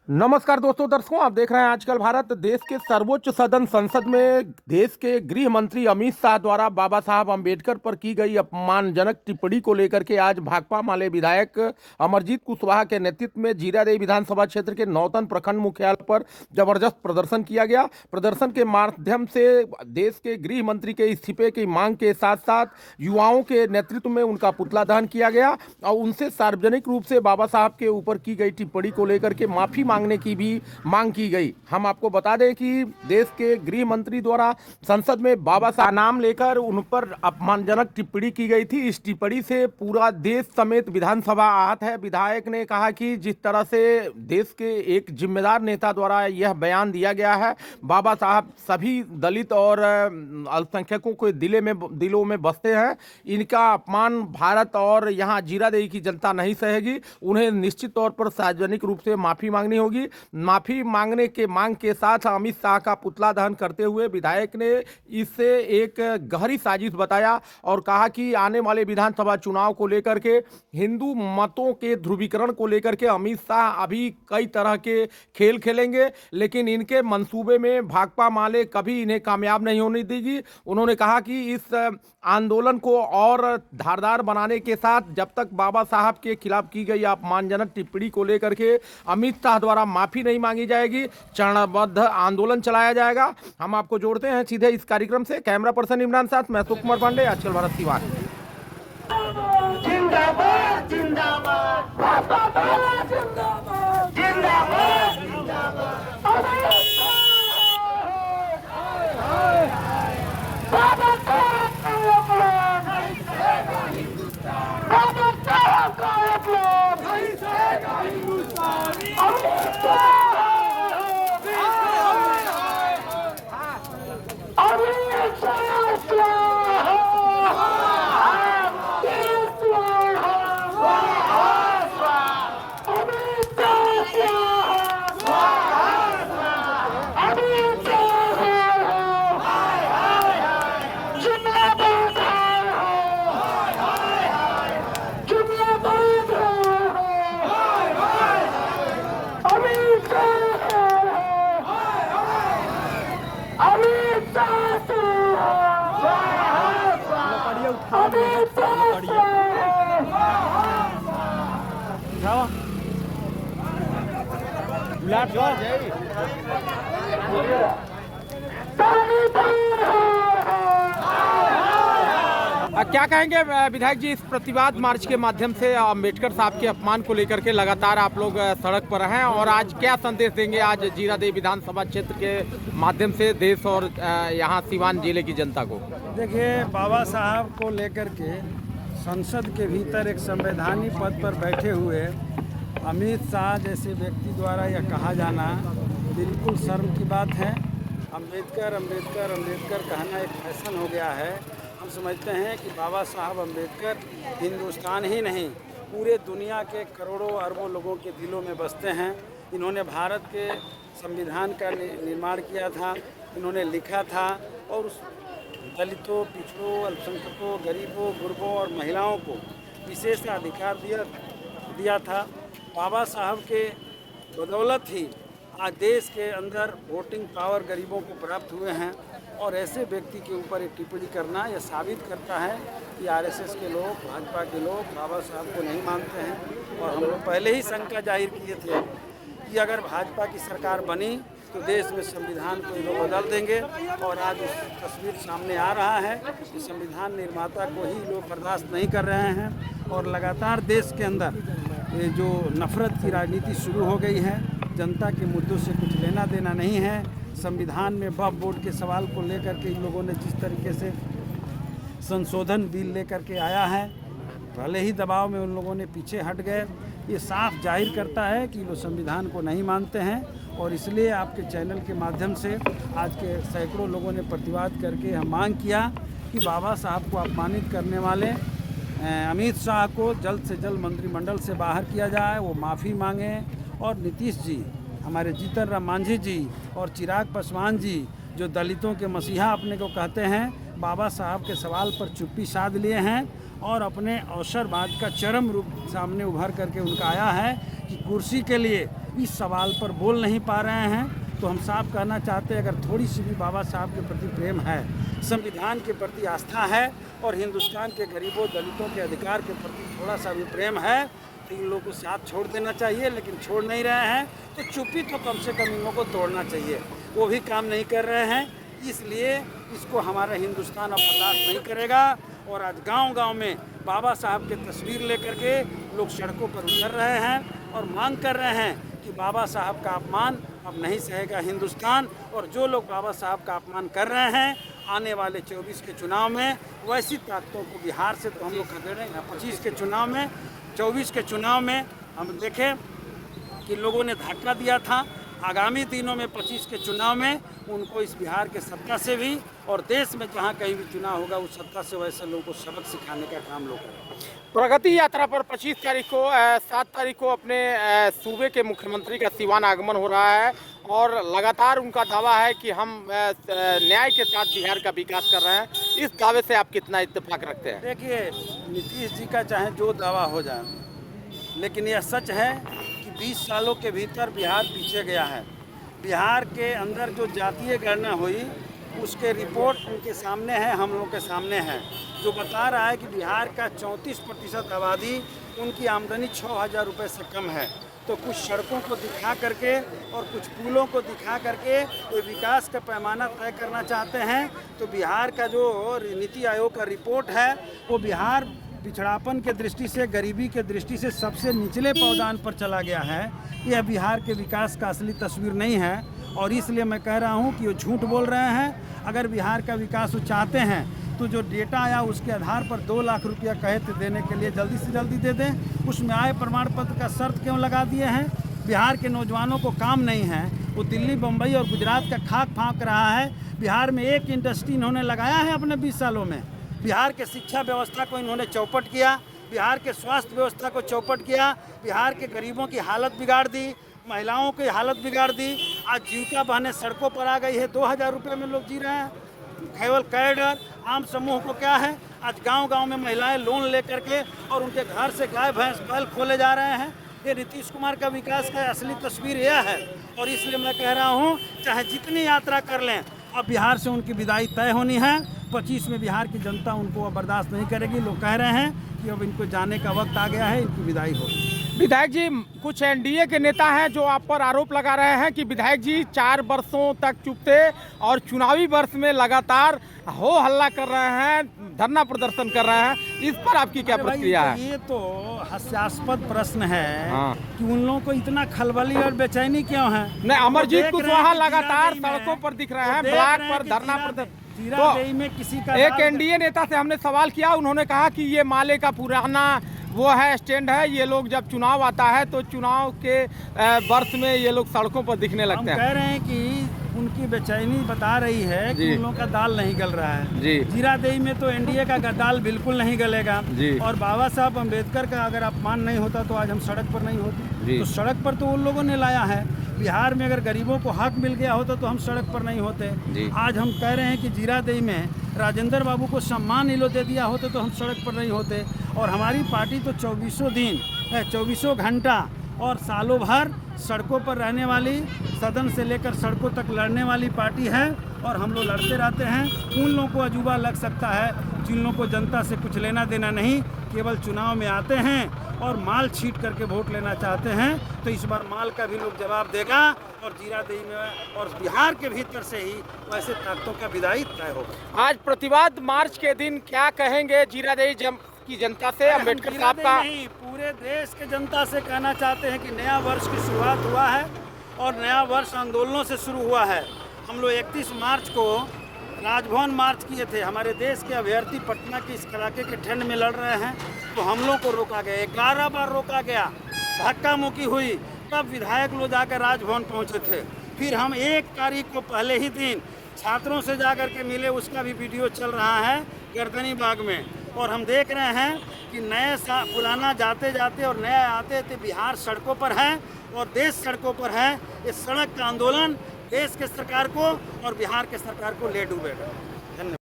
नमस्कार दोस्तों दर्शकों, आप देख रहे हैं आजकल भारत। देश के सर्वोच्च सदन संसद में देश के गृह मंत्री अमित शाह द्वारा बाबा साहब अंबेडकर पर की गई अपमानजनक टिप्पणी को लेकर के आज भाकपा माले विधायक अमरजीत कुशवाहा के नेतृत्व में जीरादेई विधानसभा क्षेत्र के नौतन प्रखंड मुख्यालय पर जबरदस्त प्रदर्शन किया गया। प्रदर्शन के माध्यम से देश के गृह मंत्री के इस्तीफे की मांग के साथ साथ युवाओं के नेतृत्व में उनका पुतला दहन किया गया और उनसे सार्वजनिक रूप से बाबा साहब के ऊपर की गई टिप्पणी को लेकर के माफी मांगने की भी मांग की गई। हम आपको बता दें कि देश के गृह मंत्री द्वारा संसद में बाबा साहब नाम लेकर उन पर अपमानजनक टिप्पणी की गई थी। इस टिप्पणी से पूरा देश समेत विधानसभा आहत है। विधायक ने कहा कि जिस तरह से देश के एक जिम्मेदार नेता द्वारा यह बयान दिया गया है, बाबा साहब सभी दलित और अल्पसंख्यकों के दिलों में बसते हैं। इनका अपमान भारत और यहाँ जीरादेई की जनता नहीं सहेगी। उन्हें निश्चित तौर पर सार्वजनिक रूप से माफी मांगनी होगी। माफी मांगने के मांग के साथ अमित शाह का पुतला दहन करते हुए विधायक ने इसे एक गहरी साजिश बताया और कहा कि आने वाले विधानसभा चुनाव को लेकर के हिंदू मतों के ध्रुवीकरण को लेकर के अमित शाह अभी कई तरह के खेल खेलेंगे, लेकिन इनके मंसूबे में भाकपा माले कभी इन्हें कामयाब नहीं होने देगी। उन्होंने कहा कि इस आंदोलन को और धारदार बनाने के साथ जब तक बाबा साहब के खिलाफ की गई अपमानजनक टिप्पणी को लेकर के अमित शाह द्वारा माफी नहीं मांगी जाएगी, चरणबद्ध आंदोलन चलाया जाएगा। हम आपको जोड़ते हैं सीधे इस कार्यक्रम से। कैमरा पर्सन इमरान साथ, मैं सुकुमार पांडे, आजकल भारत सिवान। जिंदाबाद जिंदाबाद जिंदाबाद जिंदाबाद बाबा साहब का अपमान, बाबा साहब का अपमान, अमित क्या कहेंगे विधायक जी, इस प्रतिवाद मार्च के माध्यम से अम्बेडकर साहब के अपमान को लेकर के लगातार आप लोग सड़क पर हैं और आज क्या संदेश देंगे आज जीरादेई विधानसभा क्षेत्र के माध्यम से देश और यहाँ सिवान जिले की जनता को? देखिए, बाबा साहब को लेकर के संसद के भीतर एक संवैधानिक पद पर बैठे हुए अमित शाह जैसे व्यक्ति द्वारा यह कहा जाना बिल्कुल शर्म की बात है। अम्बेडकर अम्बेडकर अम्बेडकर कहना एक फैशन हो गया है। हम समझते हैं कि बाबा साहब अम्बेडकर हिंदुस्तान ही नहीं, पूरे दुनिया के करोड़ों अरबों लोगों के दिलों में बसते हैं। इन्होंने भारत के संविधान का निर्माण किया था, इन्होंने लिखा था और उस दलितों, पिछड़ों, अल्पसंख्यकों, गरीबों, गुरबों और महिलाओं को विशेष अधिकार दिया था। बाबा साहब के बदौलत ही आज देश के अंदर वोटिंग पावर गरीबों को प्राप्त हुए हैं और ऐसे व्यक्ति के ऊपर एक टिप्पणी करना यह साबित करता है कि आरएसएस के लोग, भाजपा के लोग बाबा साहब को नहीं मानते हैं। और हम लोग पहले ही शंका जाहिर किए थे कि अगर भाजपा की सरकार बनी तो देश में संविधान को लोग बदल देंगे और आज उस तस्वीर सामने आ रहा है कि संविधान निर्माता को ही लोग बर्दाश्त नहीं कर रहे हैं और लगातार देश के अंदर ये जो नफरत की राजनीति शुरू हो गई है, जनता के मुद्दों से कुछ लेना देना नहीं है। संविधान में वक्फ बोर्ड के सवाल को लेकर के इन लोगों ने जिस तरीके से संशोधन बिल लेकर के आया है, भले ही दबाव में उन लोगों ने पीछे हट गए। ये साफ जाहिर करता है कि लोग संविधान को नहीं मानते हैं और इसलिए आपके चैनल के माध्यम से आज के सैकड़ों लोगों ने प्रतिवाद करके हम मांग किया कि बाबा साहब को अपमानित करने वाले अमित शाह को जल्द से जल्द मंत्रिमंडल से बाहर किया जाए, वो माफ़ी मांगें और नीतीश जी, हमारे जीतन राम मांझी जी और चिराग पासवान जी जो दलितों के मसीहा अपने को कहते हैं, बाबा साहब के सवाल पर चुप्पी साध लिए हैं और अपने अवसरवाद का चरम रूप सामने उभर करके उनका आया है कि कुर्सी के लिए इस सवाल पर बोल नहीं पा रहे हैं। तो हम साफ कहना चाहते हैं, अगर थोड़ी सी भी बाबा साहब के प्रति प्रेम है, संविधान के प्रति आस्था है और हिंदुस्तान के गरीबों दलितों के अधिकार के प्रति थोड़ा सा भी प्रेम है, तो इन लोगों को साथ छोड़ देना चाहिए। लेकिन छोड़ नहीं रहे हैं तो चुप्पी तो कम से कम इन लोगों को तोड़ना चाहिए। वो भी काम नहीं कर रहे हैं, इसलिए इसको हमारा हिंदुस्तान अब बर्दाश्त नहीं करेगा। और आज गांव-गांव में बाबा साहब की तस्वीर लेकर के लोग सड़कों पर उतर रहे हैं और मांग कर रहे हैं कि बाबा साहब का अपमान अब नहीं सहेगा हिंदुस्तान। और जो लोग बाबा साहब का अपमान कर रहे हैं, आने वाले 24 के चुनाव में वैसी ताकतों को बिहार से तो हम लोग कर रहे हैं, 25 के चुनाव में, 24 के चुनाव में हम देखें कि लोगों ने धक्का दिया था। आगामी दिनों में 25 के चुनाव में उनको इस बिहार के सत्ता से भी और देश में जहां कहीं भी चुनाव होगा उस सत्ता से वैसे लोगों को सबक सिखाने का काम लोग करें। प्रगति यात्रा पर 25 तारीख को 7 तारीख को अपने सूबे के मुख्यमंत्री का सिवान आगमन हो रहा है और लगातार उनका दावा है कि हम न्याय के साथ बिहार का विकास कर रहे हैं। इस दावे से आप कितना इत्तेफाक रखते हैं? देखिए, नीतीश जी का चाहे जो दावा हो जाए, लेकिन यह सच है कि 20 सालों के भीतर बिहार पीछे गया है। बिहार के अंदर जो जातीय गणना हुई उसके रिपोर्ट उनके सामने है, हम लोगों के सामने है, जो बता रहा है कि बिहार का 34% आबादी उनकी आमदनी 6,000 रुपये से कम है। तो कुछ सड़कों को दिखा करके और कुछ पुलों को दिखा करके कोई विकास का पैमाना तय करना चाहते हैं। तो बिहार का जो नीति आयोग का रिपोर्ट है वो बिहार पिछड़ापन के दृष्टि से, गरीबी के दृष्टि से सबसे निचले पावदान पर चला गया है। यह बिहार के विकास का असली तस्वीर नहीं है और इसलिए मैं कह रहा हूं कि वो झूठ बोल रहे हैं। अगर बिहार का विकास वो चाहते हैं तो जो डेटा आया उसके आधार पर 2 लाख रुपया कहे थे देने के लिए, जल्दी से जल्दी दे दें। उसमें आय प्रमाण पत्र का शर्त क्यों लगा दिए हैं? बिहार के नौजवानों को काम नहीं है, वो दिल्ली, बम्बई और गुजरात का खाक फाँक रहा है। बिहार में एक इंडस्ट्री इन्होंने लगाया है अपने 20 सालों में। बिहार के शिक्षा व्यवस्था को इन्होंने चौपट किया, बिहार के स्वास्थ्य व्यवस्था को चौपट किया, बिहार के गरीबों की हालत बिगाड़ दी, महिलाओं की हालत बिगाड़ दी। आज जीविका बहने सड़कों पर आ गई है, 2,000 रुपये में लोग जी रहे हैं। केवल कैडर आम समूह को क्या है, आज गांव-गांव में महिलाएं लोन लेकर के और उनके घर से गाय भैंस बैल खोले जा रहे हैं। ये नीतीश कुमार का विकास का असली तस्वीर यह है। और इसलिए मैं कह रहा हूँ, चाहे जितनी यात्रा कर लें, अब बिहार से उनकी विदाई तय होनी है। 25 में बिहार की जनता उनको अब बर्दाश्त नहीं करेगी। लोग कह रहे हैं कि अब इनको जाने का वक्त आ गया है, इनकी विदाई हो। विधायक जी, कुछ एनडीए के नेता हैं जो आप पर आरोप लगा रहे हैं कि विधायक जी 4 वर्षों तक चुप थे और चुनावी वर्ष में लगातार हो हल्ला कर रहे हैं, धरना प्रदर्शन कर रहे हैं। इस पर आपकी क्या प्रतिक्रिया है? ये तो हास्यास्पद प्रश्न है। हाँ। कि उन लोगों को इतना खलबली और बेचैनी क्यों है? नहीं, अमरजीत देख रहे हैं कुशवाहा कि लगातार जीरा देई में सड़कों पर दिख रहे हैं, देख ब्लॉक रहे पर हैं कि धरना जीरा प्रदर्शन। देई में किसी का एक एनडीए नेता से हमने सवाल किया, उन्होंने कहा कि ये माले का पुराना वो है स्टैंड है, ये लोग जब चुनाव आता है तो चुनाव के वर्ष में ये लोग सड़कों पर दिखने हम लगते हैं। कह रहे हैं कि उनकी बेचैनी बता रही है कि उन लोगों का दाल नहीं गल रहा है। जी। जीरा देई में तो एनडीए का दाल बिल्कुल नहीं गलेगा। जी। और बाबा साहब अम्बेडकर का अगर अपमान नहीं होता तो आज हम सड़क पर नहीं होते। तो सड़क पर तो उन लोगों ने लाया है। बिहार में अगर गरीबों को हक मिल गया होता तो हम सड़क पर नहीं होते। आज हम कह रहे हैं कि जीरा देई में राजेंद्र बाबू को सम्मान इलो दे दिया होता तो हम सड़क पर नहीं होते। और हमारी पार्टी तो 24 दिन 24 घंटा और सालों भर सड़कों पर रहने वाली, सदन से लेकर सड़कों तक लड़ने वाली पार्टी है। और हम लोग लड़ते रहते हैं। उन लोगों को अजूबा लग सकता है जिन लोगों को जनता से कुछ लेना देना नहीं, केवल चुनाव में आते हैं और माल छीट करके वोट लेना चाहते हैं। तो इस बार माल का भी लोग जवाब देगा और जीरा देई में और बिहार के भीतर से ही वैसे ताकतों का विदाई तय होगा। आज प्रतिवाद मार्च के दिन क्या कहेंगे जीरा देई की जनता से? अम्बेडकर साहब का नहीं, पूरे देश के जनता से कहना चाहते हैं कि नया वर्ष की शुरुआत हुआ है और नया वर्ष आंदोलनों से शुरू हुआ है। हम लोग 31 मार्च को राजभवन मार्च किए थे। हमारे देश के अभ्यर्थी पटना की इस कड़ाके के ठंड में लड़ रहे हैं तो हम लोग को रोका गया, 11 बार रोका गया, धक्का मुक्की हुई, तब विधायक लोग जाकर राजभवन पहुंचे थे। फिर हम 1 तारीख को पहले ही दिन छात्रों से जाकर के मिले, उसका भी वीडियो चल रहा है गर्दनी बाग में। और हम देख रहे हैं कि नए पुराना जाते जाते और नया आते थे, बिहार सड़कों पर है और देश सड़कों पर है। ये सड़क का आंदोलन देश के सरकार को और बिहार के सरकार को ले डूबेगा। धन्यवाद।